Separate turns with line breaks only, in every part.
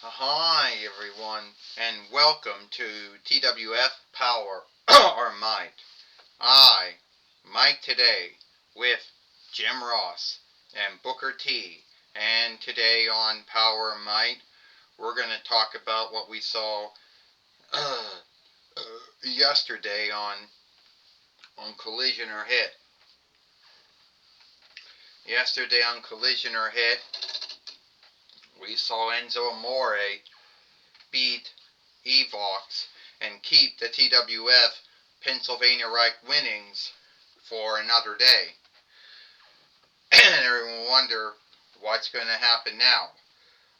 Hi everyone, and welcome to TWF Power or Might. I, Mike today, with Jim Ross and Booker T. And today on Power or Might, we're going to talk about what we saw yesterday on Collision or Hit. Yesterday on Collision or Hit, we saw Enzo Amore beat Evox and keep the TWF Pennsylvania Reich winnings for another day. And everyone wonder what's going to happen now.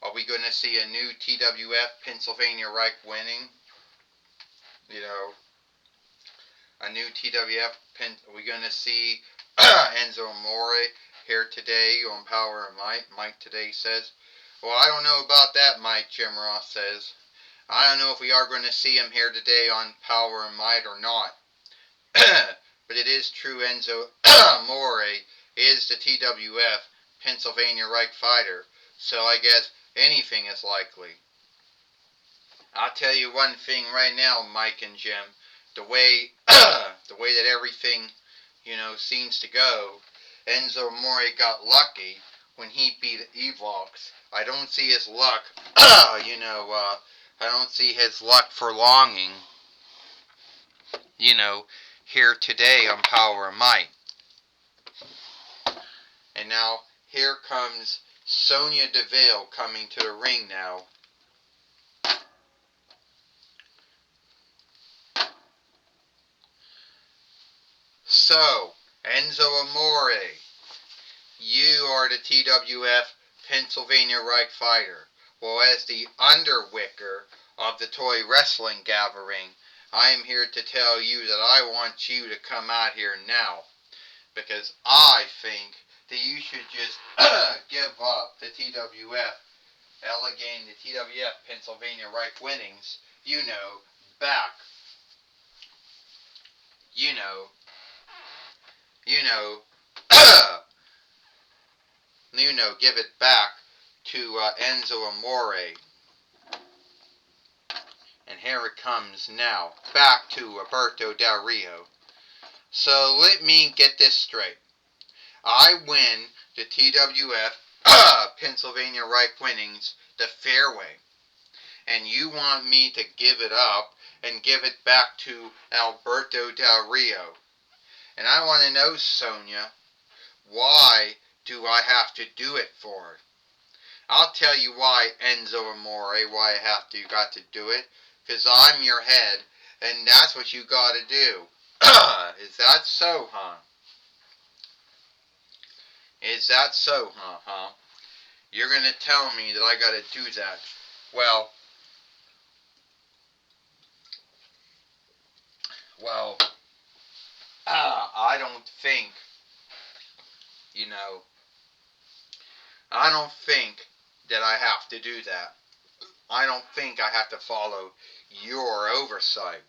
Are we going to see a new TWF Pennsylvania Reich winning? A new TWF are we going to see Enzo Amore here today on Power and Might? Mike today says, well, I don't know about that, Mike, Jim Ross says. I don't know if we are going to see him here today on Power and Might or not. But it is true Enzo Amore is the TWF Pennsylvania Reich fighter, so I guess anything is likely. I'll tell you one thing right now, Mike and Jim. The way that everything, seems to go, Enzo Amore got lucky when he beat Evox. I don't see his luck, I don't see his luck for longing, here today on Power and Might. And now, here comes Sonya Deville coming to the ring now. So, Enzo Amore, you are the TWF Pennsylvania Reich fighter. Well, as the underwicker of the toy wrestling gathering, I am here to tell you that I want you to come out here now. Because I think that you should just give up the TWF, again, the TWF Pennsylvania Reich winnings, back, give it back to Enzo Amore. And here it comes now, back to Alberto Del Rio. So let me get this straight. I win the TWF Pennsylvania Reich winnings the fair way. And you want me to give it up and give it back to Alberto Del Rio. And I want to know, Sonya, why do I have to do it for? I'll tell you why, Enzo Amore, why I got to do it. Because I'm your head, and that's what you got to do. Is that so, huh? Is that so, huh? You're going to tell me that I got to do that. Well, I don't think, I don't think that I have to do that. I don't think I have to follow your oversight.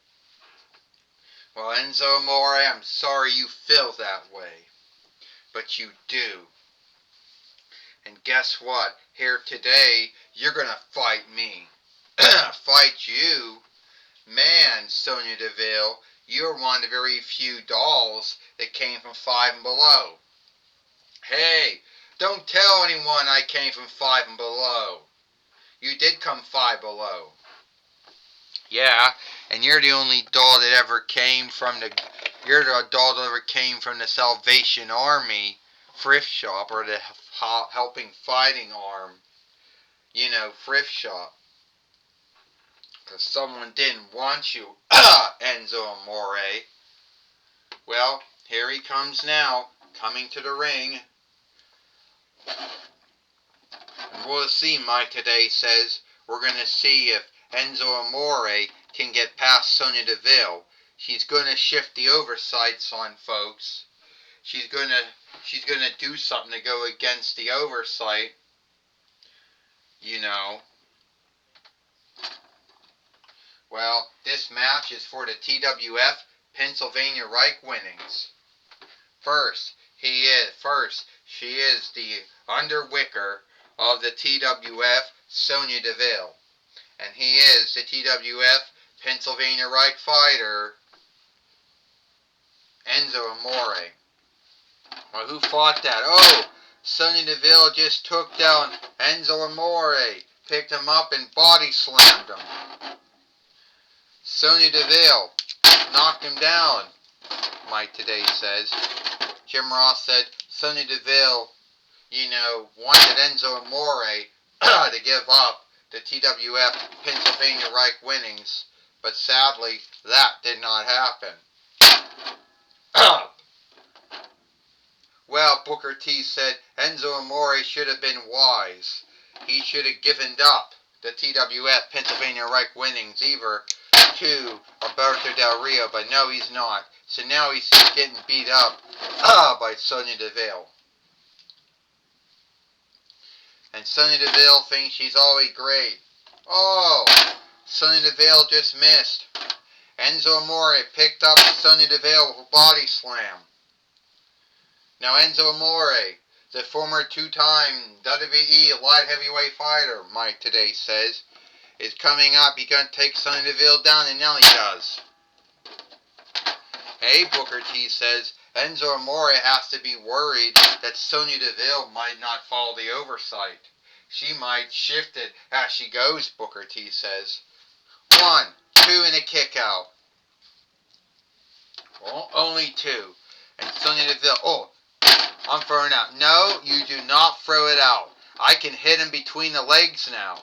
Well, Enzo Amore, I'm sorry you feel that way. But you do. And guess what? Here today, you're going to fight me. Fight you? Man, Sonya Deville, you're one of the very few dolls that came from Five and Below. Hey, don't tell anyone I came from Five and Below. You did come Five Below. Yeah, and you're the only doll that ever came from the Salvation Army thrift shop, or the helping fighting arm, thrift shop. Because someone didn't want you, Enzo Amore. Well, here he comes now, coming to the ring. And we'll see, Mike today says, we're going to see if Enzo Amore can get past Sonya Deville. She's going to shift the oversights on folks. She's going to do something to go against the oversight. Well, this match is for the TWF Pennsylvania Reich winnings. First, she is the underwicker of the TWF, Sonya Deville. And he is the TWF Pennsylvania Reich fighter, Enzo Amore. Well, who fought that? Oh, Sonya Deville just took down Enzo Amore, picked him up and body slammed him. Sonya Deville knocked him down, Mike Today says. Jim Ross said Sonya Deville, wanted Enzo Amore to give up the TWF Pennsylvania Reich winnings, but sadly, that did not happen. Well, Booker T said Enzo Amore should have been wise. He should have given up the TWF Pennsylvania Reich winnings either to Alberto Del Rio, but no, he's not. So now he's getting beat up by Sonya Deville. And Sonya Deville thinks she's always great. Oh, Sonya Deville just missed. Enzo Amore picked up Sonya Deville with a body slam. Now Enzo Amore, the former two-time WWE light heavyweight fighter, Mike Today says, is coming up. He's going to take Sonya Deville down, and now he does. Hey, Booker T says, Enzo Amore has to be worried that Sonya Deville might not follow the oversight. She might shift it as she goes, Booker T says. 1, 2, and a kick out. Well, only 2. And Sonya Deville, I'm throwing out. No, you do not throw it out. I can hit him between the legs now.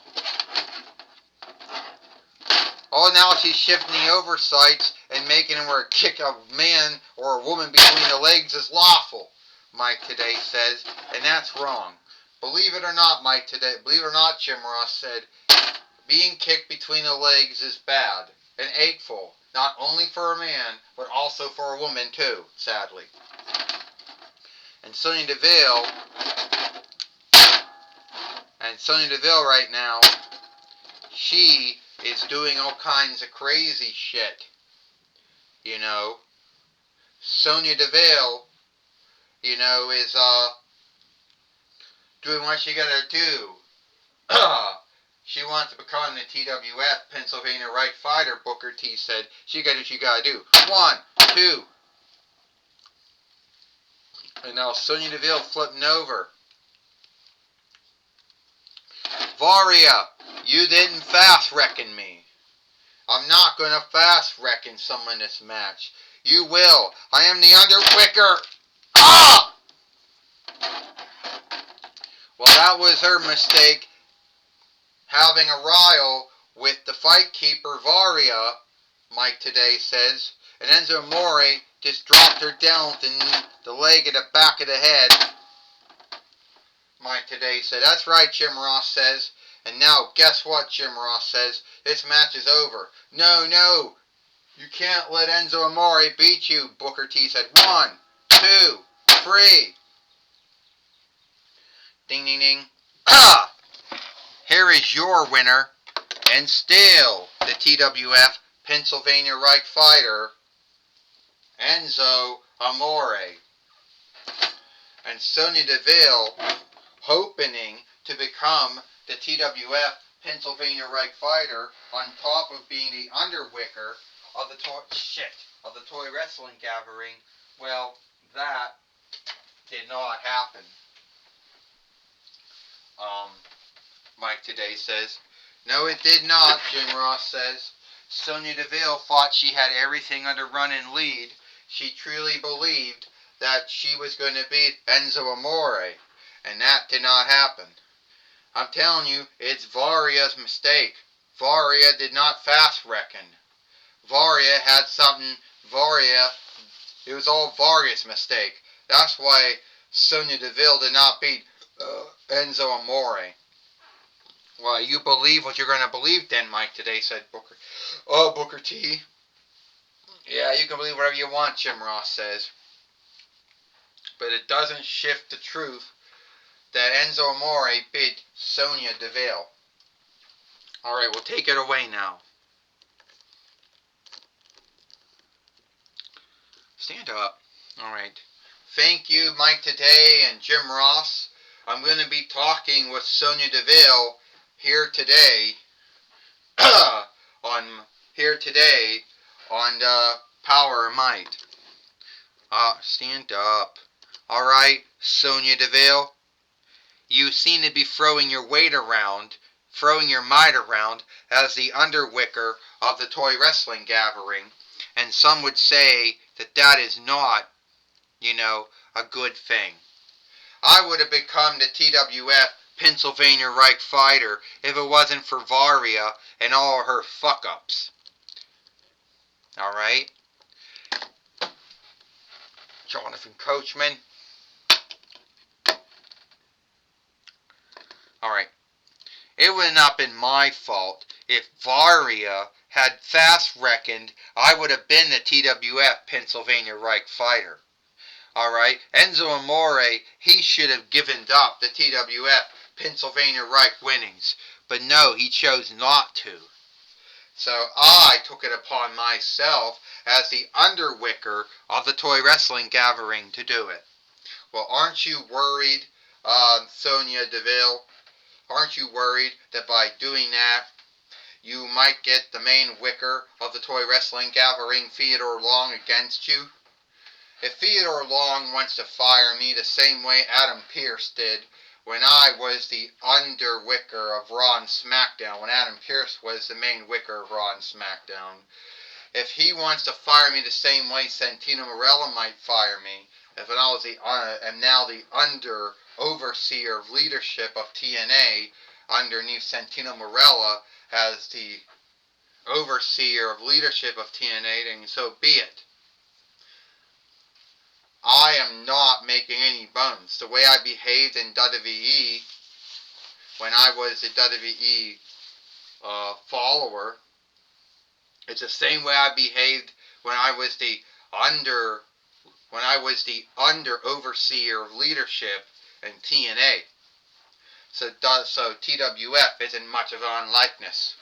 Oh, now she's shifting the oversights and making him where a kick a man or a woman between the legs is lawful, Mike Today says, and that's wrong. Believe it or not, Mike Today, believe it or not, Jim Ross said, being kicked between the legs is bad and hateful, not only for a man, but also for a woman too, sadly. And Sonya Deville right now, she is doing all kinds of crazy shit. Sonya Deville, is doing what she gotta do. She wants to become the TWF Pennsylvania Reich fighter, Booker T said. She got what she gotta do. 1, 2. And now Sonya Deville flipping over. Varia, you didn't fast reckon me. I'm not going to fast reckon someone in this match. You will. I am the Underwicker. Ah! Well, that was her mistake, having a rile with the fight keeper, Varia, Mike Today says. And Enzo Amore just dropped her down with the leg at the back of the head. Mike Today said, that's right, Jim Ross says. And now, guess what, Jim Ross says? This match is over. No, you can't let Enzo Amore beat you, Booker T said. 1, 2, 3. Ding, ding, ding. Ah! Here is your winner, and still the TWF Pennsylvania Reich fighter, Enzo Amore. And Sonya Deville, hoping to become the TWF Pennsylvania Reich fighter, on top of being the Underwicker of the toy wrestling gathering. Well, that did not happen. Mike Today says, no, it did not, Jim Ross says. Sonya Deville thought she had everything under run and lead. She truly believed that she was going to beat Enzo Amore, and that did not happen. I'm telling you, it's Varia's mistake. Varia did not fast reckon. Varia had something, it was all Varia's mistake. That's why Sonya Deville did not beat Enzo Amore. Well, you believe what you're going to believe then, Mike Today said Booker. Oh, Booker T. Yeah, you can believe whatever you want, Jim Ross says. But it doesn't shift the truth that Enzo Amore beat Sonya Deville. Alright, we'll take it away now. Stand up. Alright. Thank you, Mike Today and Jim Ross. I'm going to be talking with Sonya Deville here today on here today on Power or Might. Stand up. Alright, Sonya Deville. You seem to be throwing your weight around, throwing your might around as the underwicker of the toy wrestling gathering, and some would say that that is not, a good thing. I would have become the TWF Pennsylvania Reich fighter if it wasn't for Varia and all her fuck-ups. Alright? Jonathan Coachman. Alright. It would have not been my fault if Varia had fast reckoned I would have been the TWF Pennsylvania Reich fighter. Alright? Enzo Amore, he should have given up the TWF Pennsylvania Reich winnings. But no, he chose not to. So I took it upon myself as the underwicker of the toy wrestling gathering to do it. Well, aren't you worried, Sonya Deville? Aren't you worried that by doing that, you might get the main wicker of the toy wrestling gathering, Theodore Long, against you? If Theodore Long wants to fire me the same way Adam Pearce did when I was the underwicker of Raw and SmackDown, when Adam Pearce was the main wicker of Raw and SmackDown, if he wants to fire me the same way Santino Marella might fire me, if I was am now the overseer of leadership of TNA underneath Santino Marella as the overseer of leadership of TNA, then so be it. I am not making any bones. The way I behaved in WWE when I was a WWE follower, it's the same way I behaved when I was the under overseer of leadership in TNA. So TWF isn't much of an unlikeness.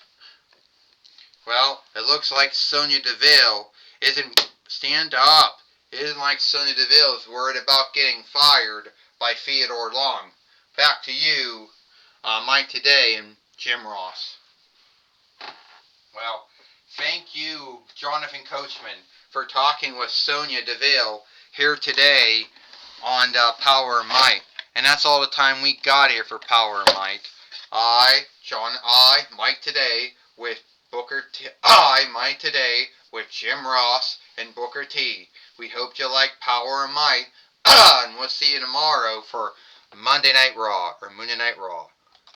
Well, it looks like Sonya Deville isn't... Stand up! It isn't like Sonya Deville is worried about getting fired by Theodore Long. Back to you, Mike Today and Jim Ross. Well, thank you, Jonathan Coachman, for talking with Sonya Deville here today on Power and Might. And that's all the time we got here for Power and Might. Mike Today with Mike Today with Jim Ross and Booker T. We hope you like Power and Might, and we'll see you tomorrow for Monday Night Raw, or Monday Night Raw.